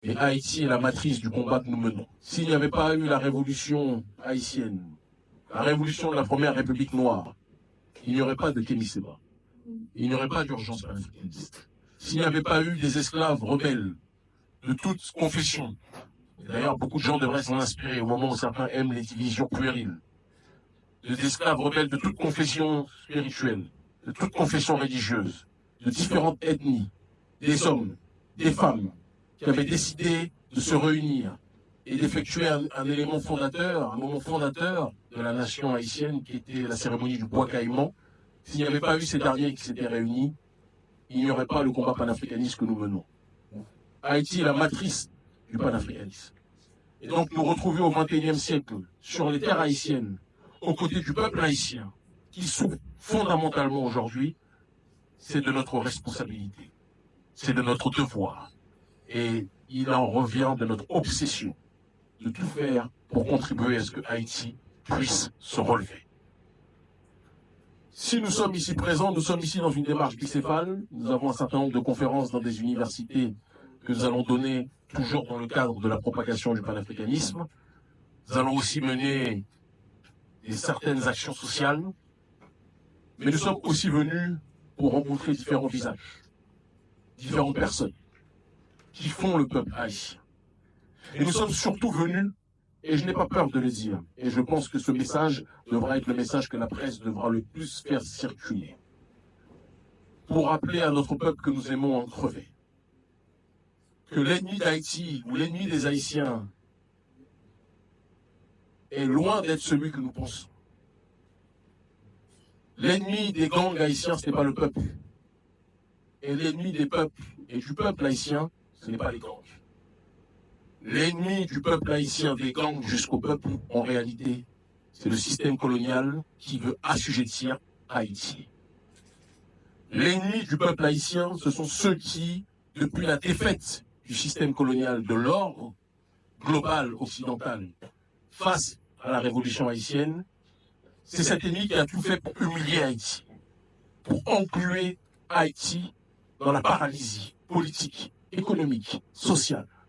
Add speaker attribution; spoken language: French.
Speaker 1: Et Haïti est la matrice du combat que nous menons. S'il n'y avait pas eu la révolution haïtienne, la révolution de la première République noire, il n'y aurait pas de Kémy Séba. Il n'y aurait pas d'urgence panafricaniste. S'il n'y avait pas eu des esclaves rebelles de toutes confessions, d'ailleurs beaucoup de gens devraient s'en inspirer au moment où certains aiment les divisions puériles, des esclaves rebelles de toutes confessions spirituelles, de toutes confessions religieuses, de différentes ethnies, des hommes, des femmes, qui avaient décidé de se réunir et d'effectuer un élément fondateur, un moment fondateur de la nation haïtienne qui était la cérémonie du bois caïman. S'il n'y avait pas eu ces derniers qui s'étaient réunis, il n'y aurait pas le combat panafricaniste que nous menons. Haïti est la matrice du panafricanisme. Et donc nous retrouver au XXIe siècle, sur les terres haïtiennes, aux côtés du peuple haïtien, qui souffre fondamentalement aujourd'hui, c'est de notre responsabilité, c'est de notre devoir. Et il en revient de notre obsession de tout faire pour contribuer à ce que Haïti puisse se relever. Si nous sommes ici présents, nous sommes ici dans une démarche bicéphale. Nous avons un certain nombre de conférences dans des universités que nous allons donner toujours dans le cadre de la propagation du panafricanisme. Nous allons aussi mener certaines actions sociales. Mais nous sommes aussi venus pour rencontrer différents visages, différentes personnes qui font le peuple haïtien. Et nous sommes surtout venus, et je n'ai pas peur de le dire, et je pense que ce message devra être le message que la presse devra le plus faire circuler, pour rappeler à notre peuple que nous aimons en crever, que l'ennemi d'Haïti ou l'ennemi des Haïtiens est loin d'être celui que nous pensons. L'ennemi des gangs haïtiens, ce n'est pas le peuple. Et l'ennemi des peuples et du peuple haïtien, ce n'est pas les gangs. L'ennemi du peuple haïtien, des gangs jusqu'au peuple, en réalité, c'est le système colonial qui veut assujettir Haïti. L'ennemi du peuple haïtien, ce sont ceux qui, depuis la défaite du système colonial de l'ordre global occidental face à la révolution haïtienne, c'est cet ennemi qui a tout fait pour humilier Haïti, pour engluer Haïti dans la paralysie politique, économique, sociale,